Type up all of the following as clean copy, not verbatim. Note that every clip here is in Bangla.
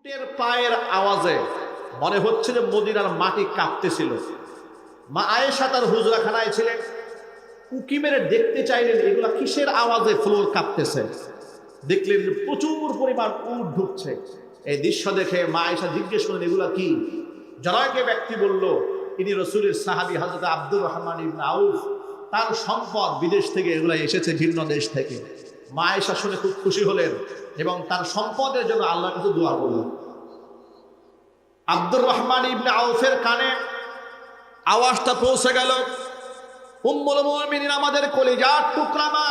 উটের পায়ের আওয়াজে মনে হচ্ছে যে মদিনার মাটি কাঁপতেছিল। মা আয়েশা তার হুজরাখানায় ছিলেন, উকি মেরে দেখতে চাইলেন এগুলা কিসের আওয়াজে ফ্লোর কাঁপতেছে। দেখলেন প্রচুর পরিমাণ উট ঢুকছে। এই দৃশ্য দেখে মা আয়েশা জিজ্ঞেস করলেন এগুলা কি? জনৈক ব্যক্তি বলল ইনি রাসূলের সাহাবী হযরত আব্দুর রহমান ইবনে আউফ, তার সম্পদ বিদেশ থেকে এগুলা এসেছে, ভিন্ন দেশ থেকে। মা আয়েশা শুনে খুব খুশি হলেন এবং তার সম্পদের জন্য আল্লাহর কাছে দোয়া করলেন। আব্দুর রহমান ইবনে আউফের কানে আওয়াজটা পৌঁছে গেল। উম্মুল মুমিনিন, আমাদের কলিজার টুকরা মা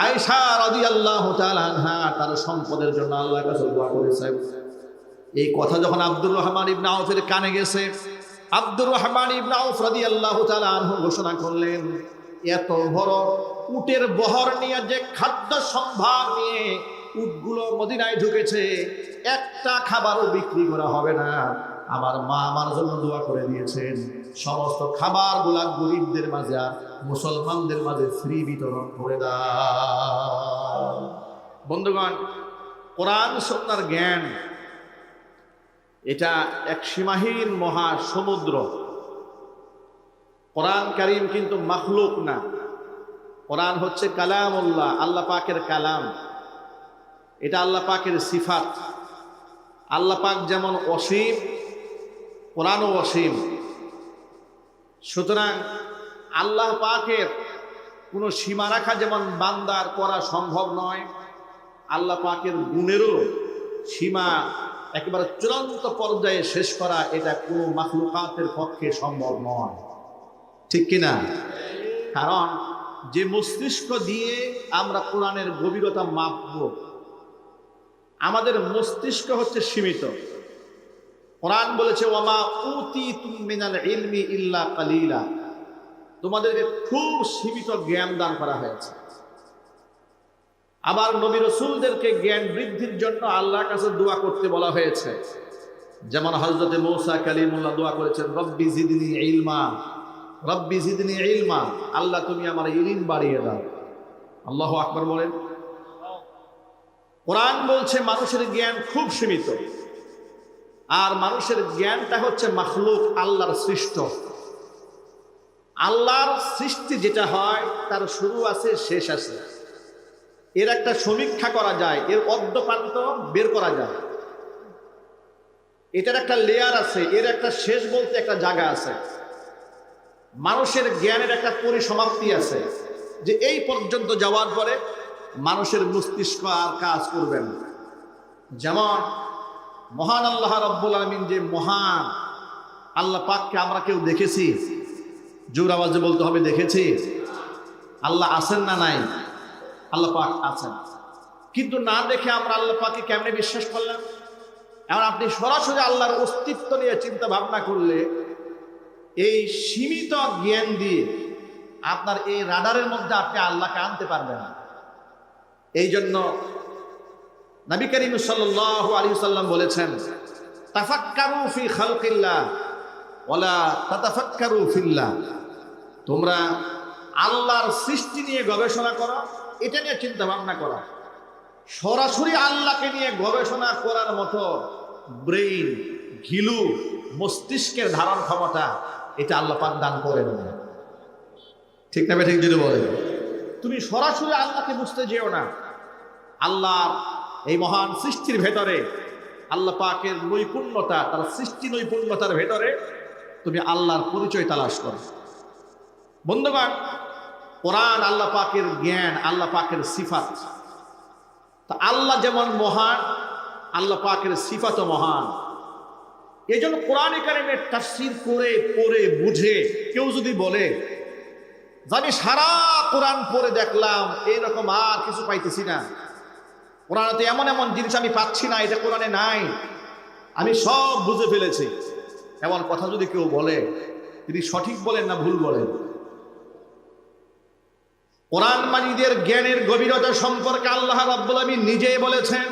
আয়েশা রাদিয়াল্লাহু তাআলা আনহা তার সম্পদের জন্য আল্লাহর কাছে দোয়া করেছেন। এই কথা যখন আব্দুর রহমান ইবনে আউফের কানে গেছে, আব্দুর রহমান ইবনে আউফ রাদিয়াল্লাহু তাআলা আনহু ঘোষণা করলেন, এত বড় উটের বহর নিয়ে, যে খাদ্য সম্ভার নিয়ে উটগুলো মদিনায় ঢুকেছে, একটা খাবারও বিক্রি করা হবে না। আমার মা আমার জন্য দোয়া করে দিয়েছেন, সমস্ত খাবারগুলা গরিবদের মাঝে আর মুসলমানদের মাঝে ফ্রি বিতরণ করে দাও। বন্ধুগণ, কোরআন সুন্নাহর জ্ঞান এটা এক সীমাহীন মহা সমুদ্র। কোরআন কারীম কিন্তু মাখলুক না, কোরআন হচ্ছে কালামুল্লাহ, আল্লাহ পাকের কালাম। এটা আল্লাহ পাকের সিফাত। আল্লাহ পাক যেমন অসীম, কোরআনও অসীম। সুতরাং আল্লাহ পাকের কোনো সীমা রাখা যেমন বান্দার করা সম্ভব নয়, আল্লাহ পাকের গুণেরও সীমা একেবারে চূড়ান্ত পর্যায়ে শেষ করা এটা কোনো মাখলুকাতের পক্ষে সম্ভব নয়। ঠিক কিনা? কারণ যে মস্তিষ্ক দিয়ে আমরা কোরআনের গভীরতা মাপব, আমাদের মস্তিষ্ক হচ্ছে সীমিত। কোরআন বলেছে ওয়ামা উতিতুম মিনাল ইলমি ইল্লা কালিলা, তোমাদেরকে খুব সীমিত জ্ঞান দান করা হয়েছে। আবার নবী রাসূলদেরকে জ্ঞান বৃদ্ধির জন্য আল্লাহর কাছে দোয়া করতে বলা হয়েছে। যেমন হযরতে মূসা কালিমুল্লাহ দোয়া করেছেন, রব্বি জিদনি ইলমা, রব্বি জিদনি ইলমা, আল্লাহ তুমি আমার ইলম বাড়িয়ে দাও। আল্লাহু আকবার বলেন। কোরআন বলছে মানুষের জ্ঞান খুব সীমিত, আর মানুষের জ্ঞানটা হচ্ছে মাখলুক, আল্লাহর সৃষ্ট। আল্লাহর সৃষ্টি যেটা হয় তার শুরু আছে, শেষ আছে। এর একটা সমীক্ষা করা যায়, এর অর্ধপ্রান্ত বের করা যায়। এটার একটা লেয়ার আছে, এর একটা শেষ বলতে একটা জায়গা আছে। মানুষের জ্ঞানের একটা পরিসমাপ্তি আছে, যে এই পর্যন্ত যাওয়ার পরে মানুষের মস্তিষ্ক আর কাজ করবে না। যেমন মহান আল্লাহ রাব্বুল আলামিন যে মহান, আল্লাহ পাককে আমরা কেউ দেখেছি? জোর আওয়াজে বলতে হবে, দেখেছি? আল্লাহ আছেন না নাই? আল্লাহ পাক আছেন। কিন্তু না দেখে আমরা আল্লাহ পাককে কেমনে বিশ্বাস করলাম? এখন আপনি সরাসরি আল্লাহর অস্তিত্ব নিয়ে চিন্তা ভাবনা করলে এই সীমিত জ্ঞান দিয়ে আপনার এই রাডারের মধ্যে আপনি আল্লাহকে আনতে পারবেন না। এই জন্য নবী করিম সাল্লাল্লাহু আলাইহি ওয়াসাল্লাম বলেছেন, তাফাক্কারু ফি খালকিল্লাহ ওয়ালা তাতাফাক্কারু ফিল্লাহ, তোমরা আল্লাহর সৃষ্টি নিয়ে গবেষণা করো, এটা নিয়ে চিন্তা ভাবনা করো। সরাসরি আল্লাহকে নিয়ে গবেষণা করার মতো ব্রেইন, ঘিলু, মস্তিষ্কের ধারণ ক্ষমতা এটা আল্লাহ পাক দান করেন না। ঠিক না ঠিক যদি বলেন, তুমি সরাসরি আল্লাহকে বুঝতে যেও না। আল্লাহর এই মহান সৃষ্টির ভেতরে আল্লাহ পাকের নৈপুণ্যতা, তার সৃষ্টি নৈপুণ্যতার ভেতরে তুমি আল্লাহর পরিচয় তালাশ করো। বন্ধুগণ, কোরআন আল্লাহ পাকের জ্ঞান, আল্লাহ পাকের সিফাত। তা আল্লাহ যেমন মহান, আল্লাহ পাকের সিফাতও মহান। এই জন্য কোরআনে কারিমের তাফসীর করে পড়ে বুঝে কেউ যদি বলে যে আমি সারা কোরআন পড়ে দেখলাম, এইরকম আর কিছু পাইতেছি না, কোরআনে এমন এমন জিনিস আমি পাচ্ছি না, এটা কোরআনে নাই, আমি সব বুঝে ফেলেছি, এমন কথা যদি কেউ বলে, তিনি সঠিক বলেন না ভুল বলেন? কোরআন মাজিদের জ্ঞানের গভীরতা সম্পর্কে আল্লাহ রাব্বুল আলামিন নিজেই বলেছেন,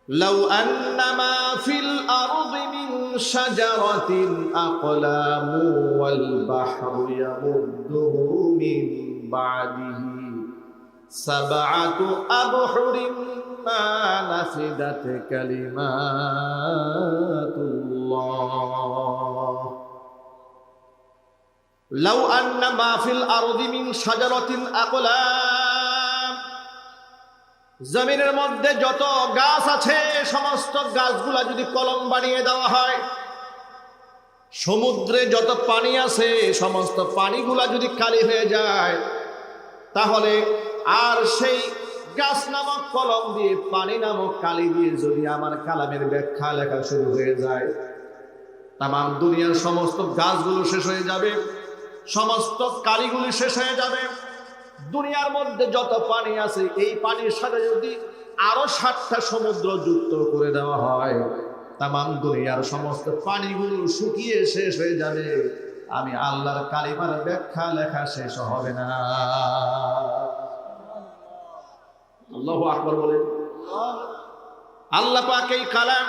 লাউ আন্নামা ফিল আরদি মিন শাজারাতিন আকলামু ওয়াল বাহরু ইয়ামুদ্দুহু মিন বাদিহি সাবআতু আবহুরিন ما نفدت كلمات الله لو أن ما في الأرض من شجرة أقلام জমিনের মধ্যে যত গাছ আছে সমস্ত গাছগুলা যদি কলম বানিয়ে দেওয়া হয়, সমুদ্রে যত পানি আছে সমস্ত পানিগুলা যদি কালি হয়ে যায়, তাহলে আর সেই গাছ নামক কলম দিয়ে পানি নামক কালি দিয়ে যদি আমার কালামের ব্যাখ্যা লেখা শুরু হয়ে যায়, তামাম দুনিয়ার সমস্ত গাছগুলো শেষ হয়ে যাবে, সমস্ত কালিগুলি শেষ হয়ে যাবে। দুনিয়ার মধ্যে যত পানি আছে এই পানির সাথে যদি আরো 7টা সমুদ্র যুক্ত করে দেওয়া হয়, তামাম দুনিয়ার সমস্ত পানিগুলো শুকিয়ে শেষ হয়ে যাবে, আমি আল্লাহর কালিমার ব্যাখ্যা লেখা শেষ হবে না। আল্লাহু আকবার বলেন। আল্লাহ পাক এই কালাম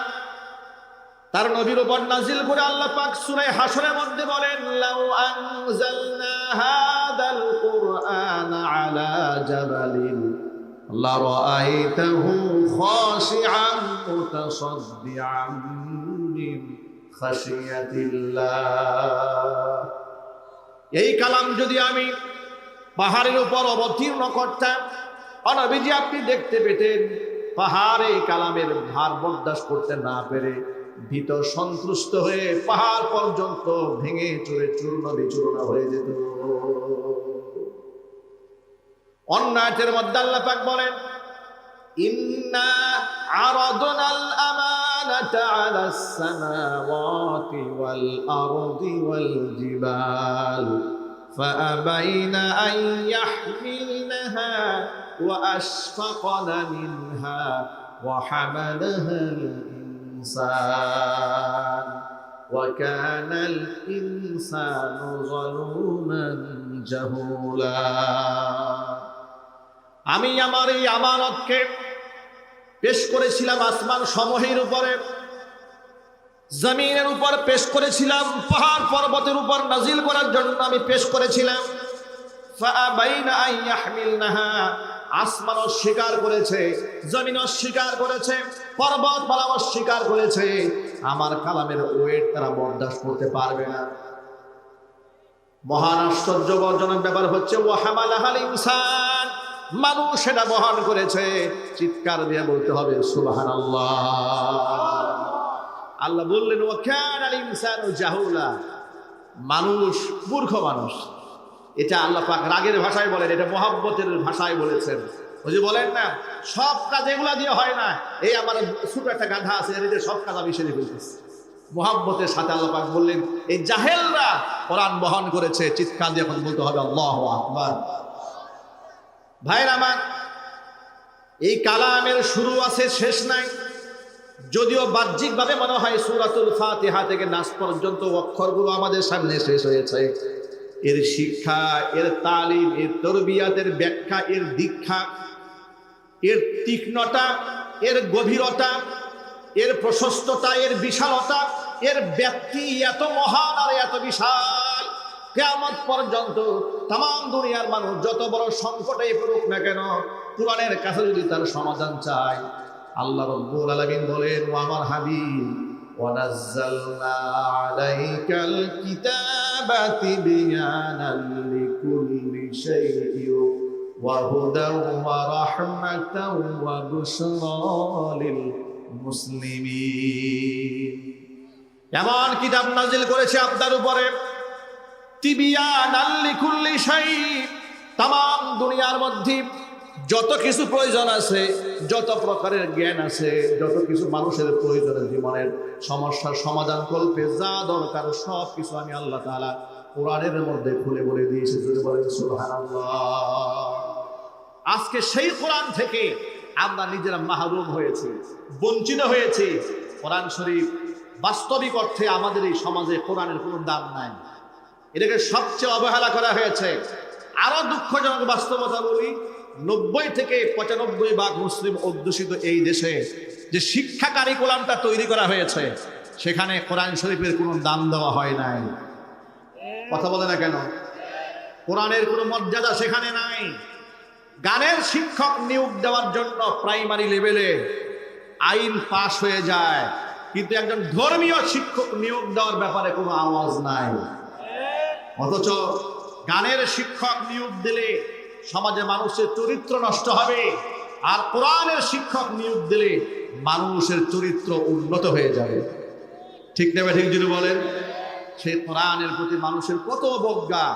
তার নবীর উপর নাজিল করে আল্লাহ পাক সূরা হাশরের মধ্যে বলেন, লাউ আনজালনা হাদাল কুরআনা আলা জাবালিন লারাআইতাহু খাশিআন মুতাসাদ্দিআন মিন খাশিয়াতিল্লাহ। এই কালাম যদি আমি পাহাড়ের উপর অবতীর্ণ করতাম, নবীজি আপনি দেখতে পেতেন পাহাড় এই কালামের ভার বরদাস্ত করতে না পেরে ভীত সন্ত্রস্ত হয়ে পাহাড় পর্যন্ত ভেঙে চুরে চূর্ণ বিচূর্ণ হয়ে যেত। অন্য আয়াতের মধ্যে আল্লাহ পাক বলেন, ইন্না আরাদনাল আমানাতা আলাস সামাওয়াতি ওয়াল আরদি ওয়াল জিবাল ফাআবাইনা আন ইয়াহমিলনাহা ওয়া আশফাকনা মিনহা ওয়া হামালাহাল ইনসান ওয়া কানাল ইনসানু যালুমান জাহুলা। আমি আমার এই আমানতকে পেশ করেছিলাম আসমান সমূহের উপরে, জমিনের উপর পেশ করেছিলাম, পাহাড় পর্বতের উপর নাজিল করার জন্য আমি পেশ করেছিলাম। ফাআবাইনা আন ইয়াহমিলনাহা, আসমান অস্বীকার করেছে, জমিন অস্বীকার করেছে, পর্বত পালা অস্বীকার করেছে, আমার কালামের ওয়েট তারা বরদাস্ত করতে পারবে না। মহান আশ্চর্যজনক ব্যাপার হচ্ছে ওয়া হামালাহাল ইনসান, মানুষ সেটা বহন করেছে। চিৎকার দিয়ে বলতে হবে সুবহানাল্লাহ। আল্লাহ বললেন ওয়া কানাল ইনসানু জাহুলা, মানুষ মূর্খ মানুষ। এটা আল্লাহ পাক রাগের ভাষায় বলেন, এটা মহব্বতের ভাষায় বলেছেন। ওই যে বলেন না, সব কাজ এগুলা দিয়ে হয় না, এই আমার ছোট একটা গাধা আছে এর দিয়ে সব কাজ আমি সেরে ফেলতেছি। মহব্বতের সাথে আল্লাহ পাক বললেন এই জাহেলরা কোরআন বহন করেছে। চিৎকার দিয়ে এখন বলতে হবে আল্লাহু আকবার। ভাইরা আমার, এই কালামের শুরু আছে শেষ নাই। যদিও বাহ্যিকভাবে মনে হয় সূরাতুল ফাতিহা থেকে নাস পর্যন্ত অক্ষরগুলো আমাদের সামনে শেষ হয়েছে, এর শিক্ষা, এর তালিম, এর তরবিয়াতের ব্যাখ্যা, এর দীক্ষা, এর তীক্ষ্ণতা, এর গভীরতা, এর প্রশস্ততা, এর বিশালতা, এর ব্যাপ্তি এত মহান আর এত বিশাল, কিয়ামত পর্যন্ত তামাম দুনিয়ার মানুষ যত বড় সংকটে পড়ুক না কেন, কুরআনের কাছে যদি তার সমাধান চায়, আল্লাহ রাব্বুল আলামিন বলেন ও আমার হাবিব ওয়া নাযালনা আলাইকাল কিতাবা তিবয়ানান লিকুল্লি শাইইন ওয়া হুদান ওয়া রাহমাতান ওয়া বুশরা লিল মুসলিমিন। এমন কিতাব নাজিল করেছে আপনার উপরে, তিবয়ানান লিকুল্লি শাইইন, তামাম দুনিয়ার মধ্যে যত কিছু প্রয়োজন আছে, যত প্রকারের জ্ঞান আছে, যত কিছু মানুষের প্রয়োজন, জীবনের সমস্যার সমাধান করতে যা দরকার সব কিছু আমি আল্লাহ তাআলা কোরআনের মধ্যে খুলে বলে দিয়েছি। যদি বলেন সুবহানাল্লাহ। আজকে সেই কোরআন থেকে আমরা নিজেরা মাহরুম হয়েছি, বঞ্চিত হয়েছি। কোরআন শরীফ বাস্তবিক অর্থে আমাদের এই সমাজে কোরআনের কোনো দাম নাই, এটাকে সবচেয়ে অবহেলা করা হয়েছে। আরো দুঃখজনক বাস্তবতা বলি, 90 থেকে 95% মুসলিম অধ্যুষিত এই দেশে যে শিক্ষা কারিকুলামটা তৈরি করা হয়েছে, সেখানে কোরআন শরীফের কোনো দাম দেওয়া হয় নাই। কথা বলে না কেন? কোরআনের কোনো মর্যাদা সেখানে নাই। গানের শিক্ষক নিয়োগ দেওয়ার জন্য প্রাইমারি লেভেলে আইন পাশ হয়ে যায়, কিন্তু একজন ধর্মীয় শিক্ষক নিয়োগ দেওয়ার ব্যাপারে কোনো আওয়াজ নাই। অথচ গানের শিক্ষক নিয়োগ দিলে সমাজে মানুষের চরিত্র নষ্ট হবে, আর কোরআনের শিক্ষক নিয়োগ দিলে মানুষের চরিত্র উন্নত হয়ে যাবে। ঠিক না ঠিক যদি বলেন? সেই কোরআনের প্রতি মানুষের কত অবজ্ঞা,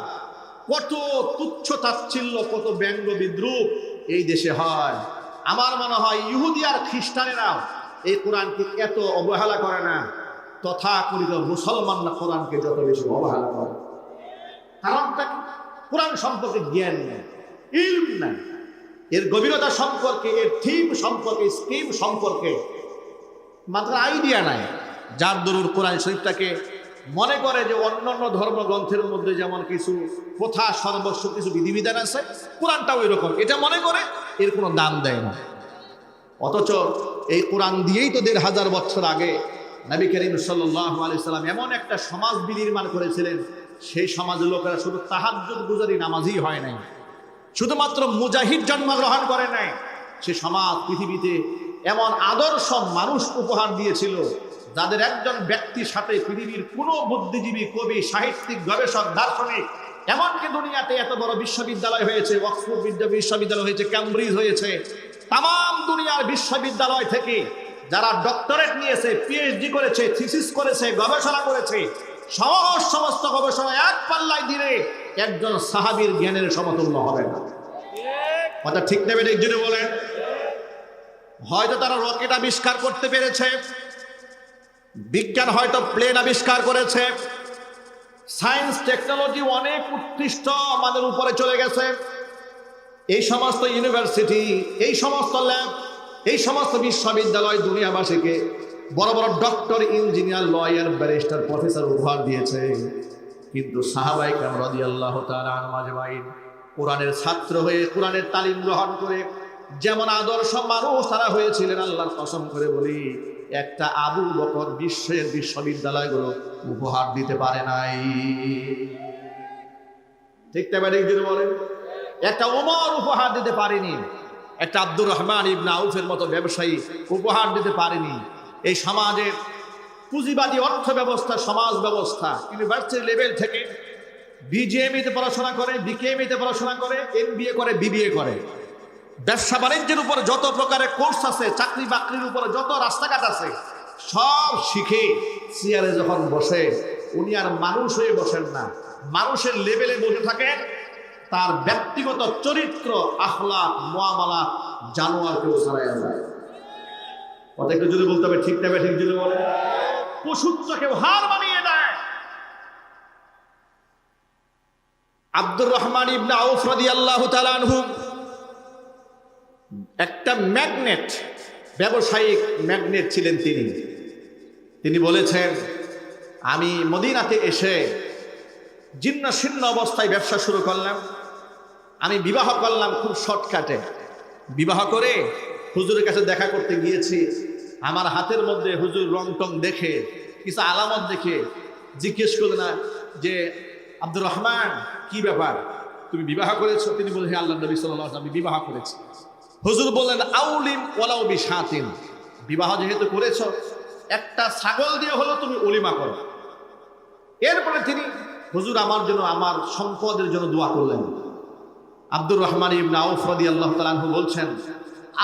কত তুচ্ছ তাচ্ছিল্য, কত ব্যঙ্গ বিদ্রুপ এই দেশে হয়। আমার মনে হয় ইহুদি আর খ্রিস্টানেরাও এই কোরআনকে এত অবহেলা করে না, তথাকথিত মুসলমানরা কোরআনকে যত বেশি অবহেলা করে। কারণটা কি? কোরআন সম্পর্কে জ্ঞান নেই, ইলম নেই, এর গভীরতা সম্পর্কে, এর থিম সম্পর্কে, স্কিম সম্পর্কে মাত্র আইডিয়া নাই। যার দরুন কোরআন শরীফটাকে মনে করে যে অন্যান্য ধর্মগ্রন্থের মধ্যে যেমন কিছু প্রথা সর্বস্ব কিছু বিধিবিধান আছে, কোরআনটাও এরকম, এটা মনে করে এর কোনো দাম দেয় না। অথচ এই কোরআন দিয়েই তো ১৫০০ বছর আগে নবী করিম সাল্লাল্লাহু আলাইহি সাল্লাম এমন একটা সমাজ বিনির্মাণ করেছিলেন, সেই সমাজের লোকেরা শুধু তাহাজ্জুদ গুজারি নামাজই হয় নাই, শুধুমাত্র মুজাহিদ জন্মগ্রহণ করে নাই, সে সমাজ পৃথিবীতে এমন আদর্শ মানুষ উপহার দিয়েছিল যাদের একজন ব্যক্তির সাথে পৃথিবীর কোনো বুদ্ধিজীবী, কবি, সাহিত্যিক, গবেষক, দার্শনিক, এমনকি দুনিয়াতে এত বড় বিশ্ববিদ্যালয় হয়েছে, অক্সফোর্ড বিশ্ববিদ্যালয় হয়েছে, ক্যামব্রিজ হয়েছে, তাম দুনিয়ার বিশ্ববিদ্যালয় থেকে যারা ডক্টরেট নিয়েছে, পিএইচডি করেছে, থিসিস করেছে, গবেষণা করেছে, সমস্ত গবেষণা এক পাল্লায় দিলে একজন সাহাবীর জ্ঞানের সমতুল্য হবে না। কথা ঠিক নেবেন একজনে বলেন? হয়তো তারা রকেট আবিষ্কার করতে পেরেছে, বিজ্ঞান হয়তো প্লেন আবিষ্কার করেছে, সায়েন্স টেকনোলজি অনেক উৎকৃষ্ট আমাদের উপরে চলে গেছে, এই সমস্ত ইউনিভার্সিটি, এই সমস্ত ল্যাব, এই সমস্ত বিশ্ববিদ্যালয় দুনিয়াবাসীকে বড় বড় doctor, engineer, lawyer, barrister, professor উপহার দিয়েছে। কিন্তু সাহাবায়ে কেরাম রাদিয়াল্লাহু তাআলা আনহুম আজমাইন কোরআনের ছাত্র হয়ে, কোরআনের তালিম গ্রহণ করে যেমন আদর্শ মানুষ তারা হয়েছিলেন, আল্লাহর কসম করে বলি একটা আবু বকর বিশ্বের বিশ্ববিদ্যালয়গুলো উপহার দিতে পারে নাই। ঠিক না ঠিক যদি বলেন? একটা ওমর উপহার দিতে পারেনি, একটা আব্দুর রহমান ইবনে আউফের মতো ব্যবসায়ী উপহার দিতে পারেনি। এই সমাজের পুঁজিবাদী অর্থ ব্যবস্থা, সমাজ ব্যবস্থা ইউনিভার্সিটি লেভেল থেকে বিজিএমইতে পড়াশোনা করে, বিকেএমইতে পড়াশোনা করে, এমবিএ করে, বিবিএ করে, ব্যবসা বাণিজ্যের উপর যত প্রকারের কোর্স আছে, চাকরি বাকরির উপরে যত রাস্তাঘাট আছে, সব শিখে চেয়ারে যখন বসে, উনি আর মানুষ হয়ে বসেন না, মানুষের লেভেলে বসে থাকেন। তার ব্যক্তিগত চরিত্র, আখলাক, মুআমালাত জানোয়ার কেউ ছাড়াইয়া যায়। কথা একটু যদি বলতে হবে, ঠিক না ঠিক যদি বলে, পশুত্ব কেউ হার মানিয়ে দেয়। আব্দুর রহমান ইবনে আউফ রাদিয়াল্লাহু তাআলা আনহু একটা ম্যাগনেট, ব্যবসায়িক ম্যাগনেট ছিলেন তিনি বলেছেন, আমি মদিনাতে এসে জীর্ণ শীর্ণ অবস্থায় ব্যবসা শুরু করলাম, আমি বিবাহ করলাম খুব শর্টকাটে, বিবাহ করে হুজুরের কাছে দেখা করতে গিয়েছি, আমার হাতের মধ্যে হুজুর রং টং দেখে, কিছু আলামত দেখে জিজ্ঞেস করলেন না যে আব্দুর রহমান কি ব্যাপার, তুমি বিবাহ করেছো? তিনি বললেন, হ্যাঁ আল্লাহ নবী সাল্লাল্লাহু আলাইহি ওয়াসাল্লাম, আমি বিবাহ করেছি। হুজুর বললেন, আউলিম ওয়ালাউ বিশাতিন, বিবাহ যেহেতু করেছো একটা ছাগল দিয়ে হলো তুমি ওলিমা করো। এরপরে তিনি হুজুর আমার জন্য, আমার সম্পদের জন্য দোয়া করলেন। আব্দুর রহমান ইবনে আউফ রাদিয়াল্লাহু তাআলা আনহু বলছেন,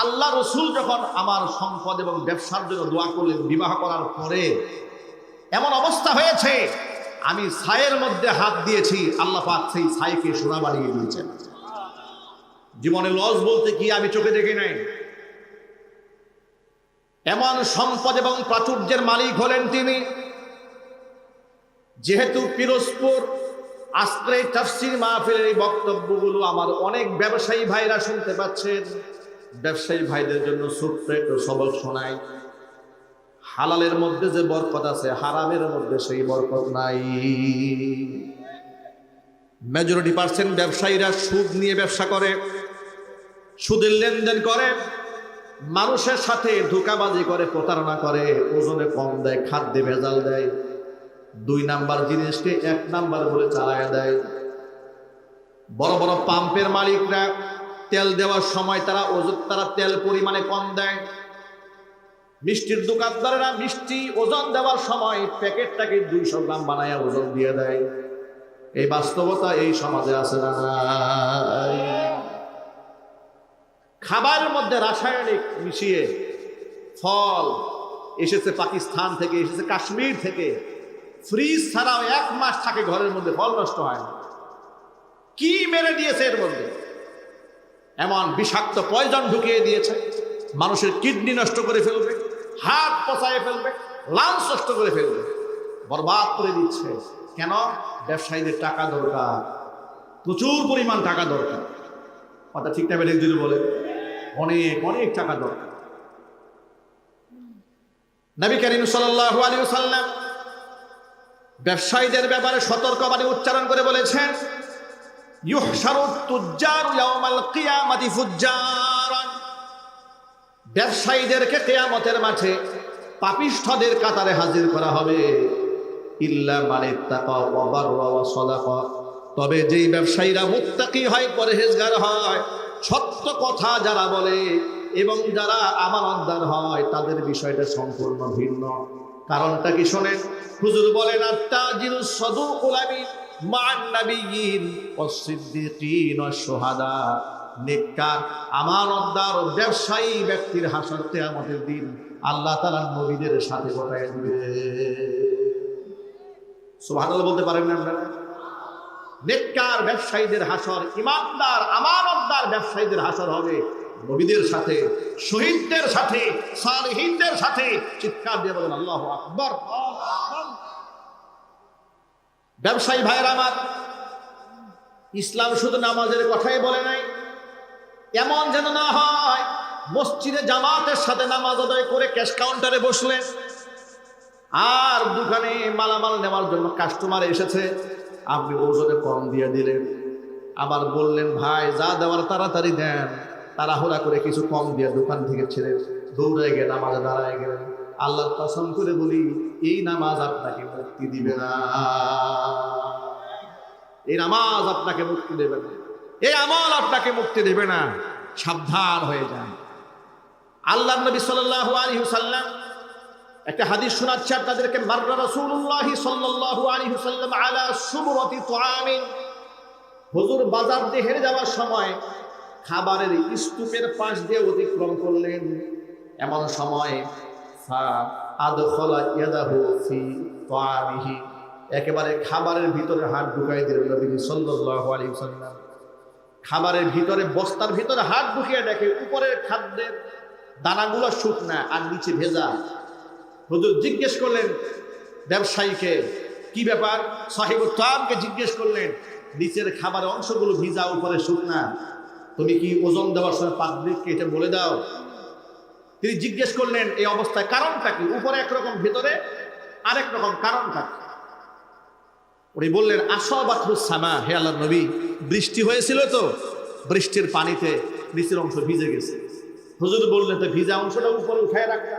আল্লাহ রাসূল যখন আমার সম্পদ এবং ব্যবসার জন্য দোয়া করলেন, বিবাহ করার পরে এমন অবস্থা হয়েছে, আমি ছায়ের মধ্যে হাত দিয়েছি, আল্লাহ পাক সেই ছাইকে সোনা বানিয়ে দিয়েছেন। জীবনে লস বলতে কি আমি চোখে দেখি নাই। এমন সম্পদ এবং প্রাচুর্যের মালিক হলেন তিনি। যেহেতু পিরোজপুর আজকের তাফসীর মাহফিলের এই বক্তব্যগুলো আমার অনেক ব্যবসায়ী ভাইরা শুনতে পাচ্ছেন, ব্যবসায়ী ভাইদের জন্য ছোট্ট একটু সবক শোনাই। হালালের মধ্যে যে বরকত আছে, হারামের মধ্যে সেই বরকত নাই। মেজরিটি পার্সেন্ট ব্যবসায়ীরা সুদ নিয়ে ব্যবসা করে, সুদের লেনদেন করে, মানুষের সাথে ধোঁকাবাজি করে, প্রতারণা করে, ওজনে কম দেয়, খাদ্যে ভেজাল দেয়, 2 নাম্বার জিনিসকে 1 নাম্বার বলে চালায়া দেয়। বড় বড় পাম্পের মালিকরা তেল দেওয়ার সময় তারা তেল পরিমাণে কম দেয়। মিষ্টির দোকানদারেরা মিষ্টি ওজন দেওয়ার সময় প্যাকেটটাকে 200 গ্রাম বানায় ওজন দিয়ে দেয়। এই বাস্তবতা এই সমাজে আছে না নাই? খাবারের মধ্যে রাসায়নিক মিশিয়ে, ফল এসেছে পাকিস্তান থেকে, এসেছে কাশ্মীর থেকে, ফ্রিজ ছাড়াও 1 মাস থাকে ঘরের মধ্যে, ফল নষ্ট হয় না। কি মেরে দিয়েছে এর মধ্যে? এমন বিষাক্ত পয়জন ঢুকিয়ে দিয়েছে, মানুষের কিডনি নষ্ট করে ফেলবে, হার্ট পচায় ফেলবে, লাংস নষ্ট করে ফেলবে, বরবাদ করে দিচ্ছে। কেন? ব্যবসায়ীদের টাকা দরকার, প্রচুর পরিমাণ টাকা দরকার। কথা ঠিক না বেড়ে যদি বলে, অনেক অনেক টাকা দরকার। নবী করিম সাল্লাল্লাহু আলাইহি ওয়াসাল্লাম ব্যবসায়ীদের ব্যাপারে সতর্কবাণী উচ্চারণ করে বলেছেন, ইউহশারুত তুজ্জারু ইয়াউমাল কিয়ামাতি ফুজ্জারান। ব্যবসায়ীদেরকে কিয়ামতের মাঠে পাপিষ্ঠদের কাতারে হাজির করা হবে। ইল্লা মান ইত্তাকা ওয়া বাররা ওয়া সাদাকা। তবে যেই ব্যবসায়ীরা মুত্তাকি হয়, পরহেজগার হয়, সত্য কথা যারা বলে এবং যারা আমানতদার হয়, তাদের বিষয়টা সম্পূর্ণ ভিন্ন। কারণটা কি শোনেন, হুজুর বলেন, আত-তাজিরুস সাদুকুল আমিন মা'আন নাবিয়্যিন ওয়াস সিদ্দিকিন ওয়াস শুহাদা। নেককার আমানতদার ও ব্যবসায়ী ব্যক্তির হাসর কিয়ামতের দিন আল্লাহ তাআলা নবীদের সাথে বসায় দিবে। সুবহানাল্লাহ বলতে পারেন না আপনারা? নেককার ব্যবসায়ীদের হাসর, ইমানদার আমানতদার ব্যবসায়ীদের হাসর হবে নবীদের সাথে, শহীদদের সাথে, সালেহীনদের সাথে। চিৎকার দিয়ে বলেন আল্লাহু আকবার। ব্যবসায়ী ভাইয়েরা আমার, ইসলাম শুধু নামাজের কথাই বলে নাই। এমন যেন না হয় মসজিদে জামাতের সাথে নামাজ আদায় করে ক্যাশ কাউন্টারে বসলেন, আর দোকানে মালামাল নেওয়ার জন্য কাস্টমার এসেছে, আপনি ওজনে কম দিয়ে দিলেন, আবার বললেন ভাই যা দেওয়ার তাড়াতাড়ি দেন, তাড়াহুড়া করে কিছু কম দিয়ে দোকান থেকে ছেড়ে দৌড়ে গিয়ে নামাজে দাঁড়ায় গেলেন। আল্লাহর কসম করে বলি, এই নামাজ আপনাকে মুক্তি দিবে না। এই নামাজ আপনাকে মুক্তি দেবে না, এই আমল আপনাকে মুক্তি দেবে না। সাবধান হয়ে যান। আল্লাহর নবী সাল্লাল্লাহু আলাইহি ওয়াসাল্লাম একটা হাদিস শোনাচ্ছে আপনাদেরকে। মাররা রাসূলুল্লাহ সাল্লাল্লাহু আলাইহি ওয়াসাল্লাম আলা সুবরাতি তুআমিন। হুজুর বাজার দিয়ে হেঁটে যাওয়ার সময় খাবারের স্তূপের পাশ দিয়ে অতিক্রম করলেন। এমন সময় ফা আদখালা ইয়াদাহু ফি তুআমিহি, একেবারে খাবারের ভিতরে হাত ঢুকাই দিলেন নবী সাল্লাল্লাহু আলাইহি ওয়াসাল্লাম। খাবারের ভিতরে, বস্তার ভিতরে হাত ঢুকিয়ে দেখে উপরের খাদ্যের দানাগুলো শুকনা আর নিচে ভেজা। হুজুর জিজ্ঞেস করলেন ব্যবসায়ীকে, কি ব্যাপার? সাহিবুত তাআমকে জিজ্ঞেস করলেন, নিচের খাবারের অংশগুলো ভিজা, উপরে শুকনা, তুমি কি ওজন দেওয়ার সময় পাবলিককে এটা বলে দাও? তিনি জিজ্ঞেস করলেন এই অবস্থায় কারণটা কি? উপরে একরকম, ভিতরে আরেক রকম, কারণটা কি? উনি বললেন, আসাবাতুস সামা, হে আল্লাহর নবী, বৃষ্টি হয়েছিল তো, বৃষ্টির পানিতে নিচের অংশ ভিজে গেছে। হুজুর বললেন, তো ভিজা অংশটা উপরে উঠায় রাখতা,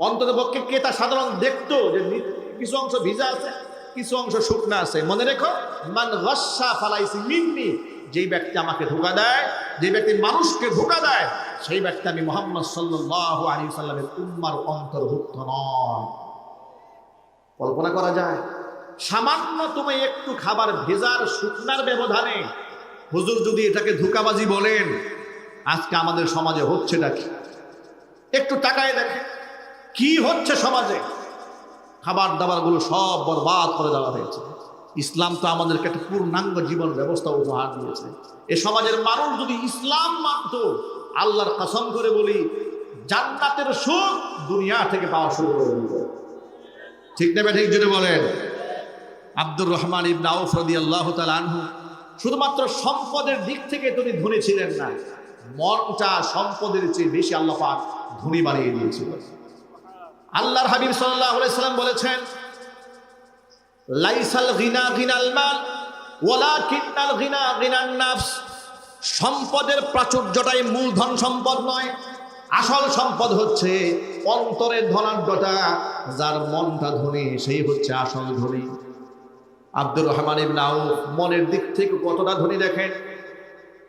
অন্তত পক্ষে ক্রেতা সাধারণ দেখতো যে কিছু অংশ ভিজা আছে, কিছু অংশ শুকনা আছে। মনে রেখো, মান গাসসা ফালাইসি মিন্নি, যেই ব্যক্তি আমাকে ধোঁকা দেয়, যে ব্যক্তি মানুষকে ধোঁকা দেয়, সেই ব্যক্তি আমি মুহাম্মদ সাল্লাল্লাহু আলাইহি ওয়াসাল্লামের উম্মার অন্তর্ভুক্ত নয়। কল্পনা করা যায়? সামান্য তুমি একটু খাবার ভেজার শুকনার ব্যবধানে হুজুর যদি এটাকে ধোঁকাবাজি বলেন, আজকে আমাদের সমাজে হচ্ছেটা কি? একটু তাকায় দেখে কি হচ্ছে সমাজে। খাবার দাবার গুলো সব বরবাদ করে দেওয়া হয়েছে। ইসলাম তো আমাদেরকে একটা পূর্ণাঙ্গ জীবন ব্যবস্থা উপহার দিয়েছে। এ সমাজের মানুষ যদি ইসলাম মানত, আল্লাহর কসম করে বলি, জান্নাতের সুখ দুনিয়া থেকে পাওয়া শুরু করে দিল। ঠিক না ঠিক যদি বলেন? আব্দুর রহমান ইবনে আউফ রাদিয়াল্লাহু তাআলা আনহু শুধুমাত্র সম্পদের দিক থেকে তিনি ধনী ছিলেন না, মনটা সম্পদের চেয়ে বেশি আল্লাহ পাক ধনী বানিয়ে দিয়েছিল। আল্লাহর হাবিব সাল্লাল্লাহু আলাইহি সাল্লাম বলেছেন, লাইসাল গিনা গিনাল মাল ওয়ালাকিন্নাল গিনা গিনান নাফস। সম্পদের প্রাচুর্যটাই মূলধন সম্পদ নয়, আসল সম্পদ হচ্ছে অন্তরের ধনাঢ্যতা। যার মনটা ধনী সেই হচ্ছে আসল ধনী। আব্দুর রহমান ইবনে আউফ মনের দিক থেকে কতটা ধনী দেখেন।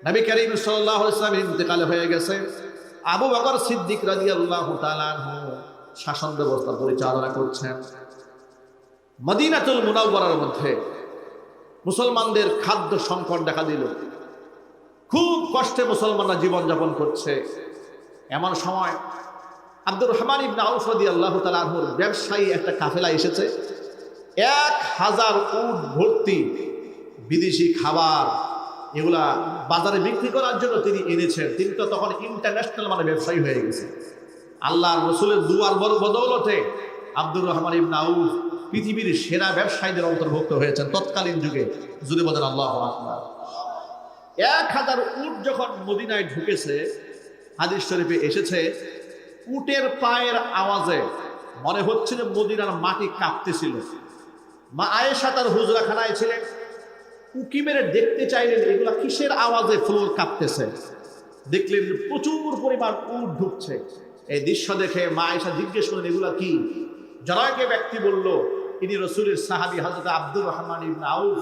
নবী করিম সাল্লাল্লাহু আলাইহি ওয়াসাল্লামের ইন্তেকাল হয়ে গেছে। আবু বকর সিদ্দিক রাদিয়াল্লাহু তাআলা আনহু শাসন ব্যবস্থা পরিচালনা করছেন। মদিনাতুল মুনাওয়ারার মধ্যে মুসলমানদের খাদ্য সংকট দেখা দিল। খুব কষ্টে মুসলমানরা জীবনযাপন করছে। এমন সময় আব্দুর রহমান ইবনে আউফ রাদিয়াল্লাহু তাআলা আনহুর ব্যবসায়ী একটা কাফেলা এসেছে। 1000 উট ভর্তি বিদেশি খাবার এগুলা বাজারে বিক্রি করার জন্য তিনি এনেছেন। তিনি তো তখন ইন্টারন্যাশনাল মানে ব্যবসায়ী হয়ে গেছে। আল্লাহর রাসূলের দুয়ার বদৌলতে আব্দুর রহমান ইবনে আউফ পৃথিবীর সেরা ব্যবসায়ীদের অন্তর্ভুক্ত হয়েছেন তৎকালীন যুগে। জুড়ে বলেন আল্লাহু আকবার। 1000 উট যখন মদিনায় ঢুকেছে, হাদিস শরীফে এসেছে, উটের পায়ের আওয়াজে মনে হচ্ছে যে মদিনার মাটি কাঁপতেছিল। মা আয়েশা তার হুজরাখানায় ছিলেন, উকি মেরে দেখতে চাইলেন এগুলা কিসের আওয়াজে ফ্লোর কাঁপতেছে। দেখলেন প্রচুর পরিমাণ উট ঢুকছে। এই দৃশ্য দেখে মা আয়েশা জিজ্ঞেস করলেন এগুলা কি? জনৈক ব্যক্তি বলল ইনি রাসূলের সাহাবী হযরত আব্দুর রহমান ইবনে আউফ,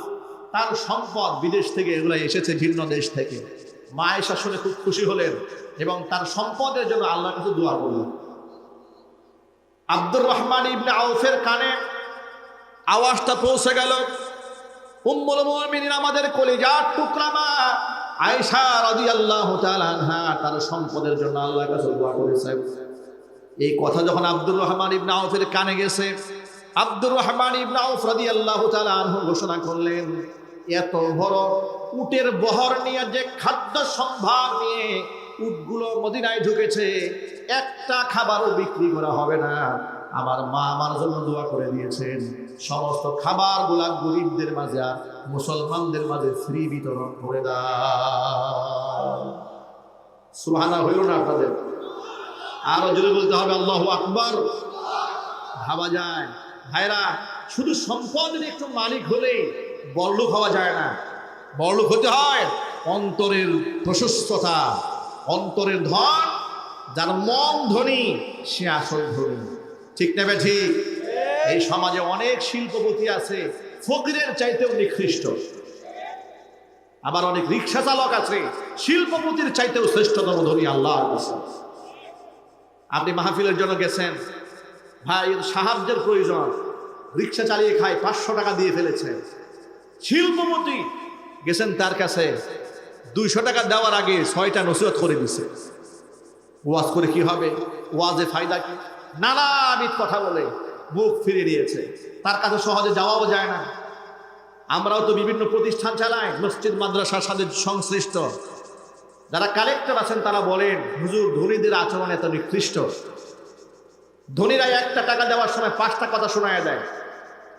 তার সম্পদ বিদেশ থেকে এগুলা এসেছে, ভিন্ন দেশ থেকে। মা আয়েশা শুনে খুব খুশি হলেন এবং তার সম্পদের জন্য আল্লাহর কাছে দোয়া করলেন। আব্দুর রহমান ইবনে আউফের কানে আওয়াজটা পৌঁছে গেল। উম্মুল মুমিনিন, আমাদের কলিজার টুকরা মা আয়েশা রাদিয়াল্লাহু তাআলা আনহা তার সম্পদের জন্য আল্লাহর কাছে দোয়া করেছেন। এই কথা যখন আব্দুর রহমান ইবনে আউফের কানে গেছে, আব্দুর রহমান ইবনে আউফ রাদিয়াল্লাহু তাআলা আনহু ঘোষণা করলেন, এত বড় উটের বহর নিয়ে যে খাদ্য সম্ভার নিয়ে উটগুলো মদিনায় ঢুকেছে, একটা খাবারও বিক্রি করা হবে না। আমার মা আমার জন্য দোয়া করে দিয়েছেন সমস্ত খাবারগুলা গরিবদের মাঝে আর মুসলমানদের মাঝে ফ্রি বিতরণ করে দাও। সুবহানাল্লাহ হইল না আপনাদের? আরো জোরে বলতে হবে আল্লাহু আকবার। ভাবা যায় ভাইরা, শুধু সম্পদের একটু মালিক হলে বড়লোক হওয়া যায় না। বড়লোক হতে হয় অন্তরের প্রশস্ততা, অন্তরের ধন। যার মন ধনী সে আসল ধনী। ঠিক না ঠিক? এই সমাজে অনেক শিল্পপতি আছে ফকিরের চাইতেও নিকৃষ্ট, আবার অনেক রিক্সা চালক আছে শিল্পপতির চাইতেও শ্রেষ্ঠতম ধনী আল্লাহর কাছে। আপনি মাহফিলের জন্য গেছেন, ভাই সাহায্যের প্রয়োজন, রিক্সা চালিয়ে খায়, 500 টাকা দিয়ে ফেলেছে। শিল্পপতি গেছেন তার কাছে, 200 টাকা দেওয়ার আগে 6টা নসিহত করে দিছে। ওয়াজ করে কি হবে? ওয়াজে ফায়দা কি? নানাবিধ কথা বলে মুখ ফিরে নিয়েছে। তার কাছে সহজে যাওয়াও যায় না। আমরাও তো বিভিন্ন প্রতিষ্ঠান চালাই, মসজিদ মাদ্রাসার সাথে সংশ্লিষ্ট। যারা কালেক্টর আছেন তারা বলেন, হুজুর ধনীদের আচরণ এত নিকৃষ্ট। ধনীরা 1টা টাকা দেওয়ার সময় 5টা কথা শোনায় দেয়।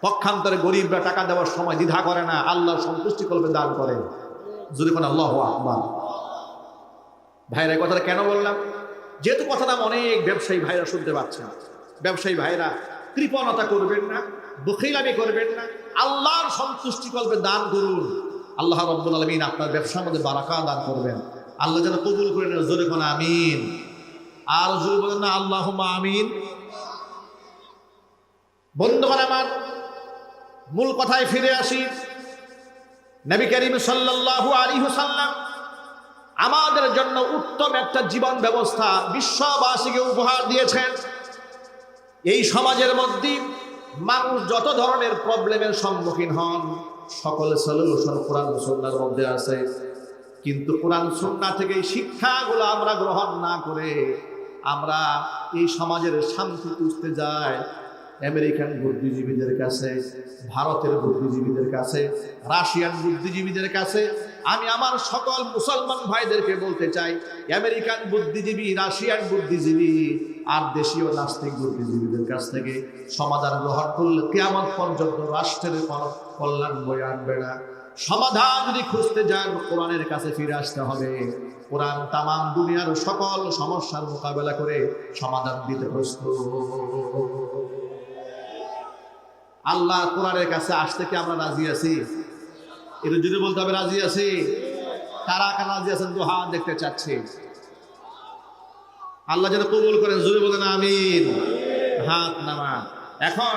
পক্ষান্তরে গরিবরা টাকা দেওয়ার সময় দ্বিধা করে না, আল্লাহর সন্তুষ্টি কল্পে দান করে। যদি কোন আল্লাহু আকবার। ভাইরা এই কথাটা কেন বললাম? যেহেতু কথাটা অনেক ব্যবসায়ী ভাইরা শুনতে পাচ্ছেন। ব্যবসায়ী ভাইরা কৃপণতা করবেন না, বখিলামি করবেন না, আল্লাহর সন্তুষ্টি কল্পে দান করুন। আল্লাহ রাব্বুল আলামিন আপনার ব্যবসার মধ্যে বারাকা দান করবেন। আল্লাহ যেন কবুল করে নেন। জোরে কোন আমিন। আর জোরে বলেন না আল্লাহুম্মা আমিন। বন্ধুগণ আমার, মূল কথায় ফিরে আসি। নবী করিম সাল্লাল্লাহু আলাইহি ওয়াসাল্লাম আমাদের জন্য উত্তম একটা জীবন ব্যবস্থা বিশ্ববাসীকে উপহার দিয়েছেন। এই সমাজের মধ্যে মানুষ যত ধরনের প্রবলেমের সম্মুখীন হন, সকল সলিউশন কোরআন সুন্নাহর মধ্যে আছে। কিন্তু কোরআন সুন্নাহ থেকে এই শিক্ষাগুলো আমরা গ্রহণ না করে আমরা এই সমাজের শান্তি খুঁজতে যাই আমেরিকান বুদ্ধিজীবীদের কাছে, ভারতের বুদ্ধিজীবীদের কাছে, রাশিয়ান বুদ্ধিজীবীদের কাছে। আমি আমার সকল মুসলমান ভাইদেরকে বলতে চাই, আমেরিকান বুদ্ধিজীবী, রাশিয়ান বুদ্ধিজীবী আর দেশীয় নাস্তিক বুদ্ধিজীবীদের কাছ থেকে সমাধান গ্রহণ করলে কিয়ামত পর্যন্ত রাষ্ট্রের কোনো কল্যাণ বয়ে আনবে না। সমাধান যদি খুঁজতে যান কোরআনের কাছে ফিরে আসতে হবে। কোরআন তামাম দুনিয়ার সকল সমস্যার মোকাবেলা করে সমাধান দিতে প্রস্তুত। আল্লাহ কোরআনের কাছে আসতে কি আমরা রাজি আছি? এটা যদি বলতে হবে রাজি আছি। কারা কারা রাজি আছেন? তো হাত দেখতে চাচ্ছি। আল্লাহ যেন কবুল করেন। জোরে বলেন আমিন। হাত নামা। এখন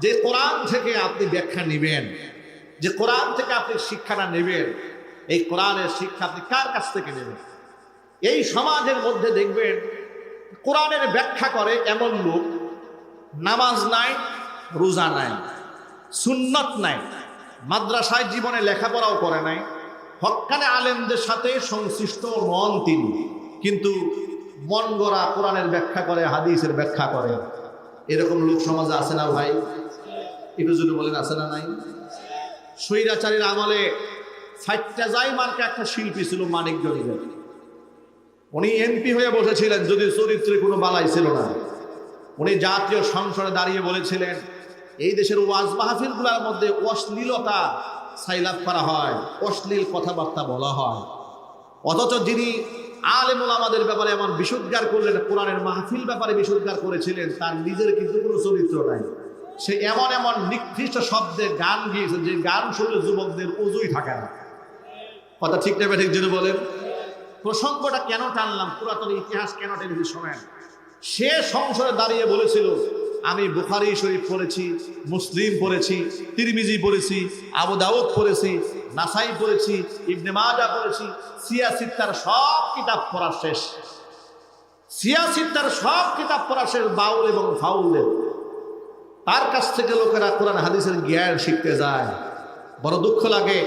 যে কোরআন থেকে আপনি ব্যাখ্যা নেবেন, যে কোরআন থেকে আপনি শিক্ষাটা নেবেন, এই কোরআনের শিক্ষা আপনি কার কাছ থেকে নেবেন? এই সমাজের মধ্যে দেখবেন কোরআনের ব্যাখ্যা করে এমন লোক, নামাজ নাই, রোজা নাই, সুন্নত নাই, মাদ্রাসায় জীবনে লেখাপড়াও করে নাই, হক্কানে আলেমদের সাথে সংশ্লিষ্ট নন তিনি, কিন্তু মন গড়া কোরআনের ব্যাখ্যা করে, হাদিসের ব্যাখ্যা করে। এরকম লোক সমাজে আছে না ভাই? একটু যদি বলেন আছে না নাই? স্বৈরাচারীর আমলে ফাইটটা যাই মার্কে একটা শিল্পী ছিল মানিকগঞ্জের, উনি এমপি হয়ে বসেছিলেন, যদি চরিত্রে কোনো বালাই ছিল না। উনি জাতীয় সংসদে দাঁড়িয়ে বলেছিলেন এই দেশের ওয়াজ মাহফিলগুলোর মধ্যে অশ্লীলতা সাইলাত করা হয়, অশ্লীল কথাবার্তা বলা হয়, অথচ যিনি আলেম ওলামাদের ব্যাপারে এমন বিশুদ্ধার করলেন, কোরআনের মাহফিল ব্যাপারে বিশুদ্ধার করেছিলেন, তার নিজের কিন্তু কোনো চরিত্র নাই। সে এমন এমন নিকৃষ্ট শব্দে গান গিয়েছে যে গান শুনলে যুবকদের উজুই থাকে না। কথা ঠিক না ঠিক যদি বলেন? প্রসঙ্গটা কেন টানলাম, পুরাতন ইতিহাস কেন টেনেছি শোনেন। সে সংসদে দাঁড়িয়ে বলেছিল আমি বুখারী শরীফ পড়েছি, মুসলিম পড়েছি, তিরমিজি পড়েছি, আবু দাউদ পড়েছি, নাসাই পড়েছি, ইবনে মাজাহ পড়েছি, সিয়াসিত্তার সব কিতাব পড়া শেষ। সিয়াসিত্তার সব কিতাব পড়া শেষ বাউল এবং ফাউলদের। তার কাছ থেকে লোকেরা কোরআন হাদিসের জ্ঞান শিখতে যায়। বড় দুঃখ লাগে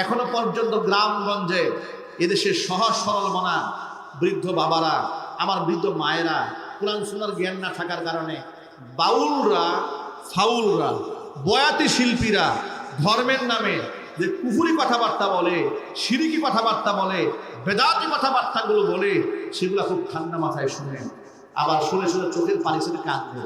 এখনো পর্যন্ত গ্রামগঞ্জে এদেশের সহজ সরল মনা বৃদ্ধ বাবারা, আমার বৃদ্ধ মায়েরা কোরআন সুন্নাহর জ্ঞান না থাকার কারণে বাউলরা, ফাউলরা, বয়াতি শিল্পীরা ধর্মের নামে যে কুফুরি কথাবার্তা বলে, শিরিকি কথাবার্তা বলে, বেদাতি কথাবার্তাগুলো বলে, সেগুলো খুব ঠান্ডা মাথায় শুনে, আবার শুনে শুনে চোখের পানি ছেড়ে কাঁদবে।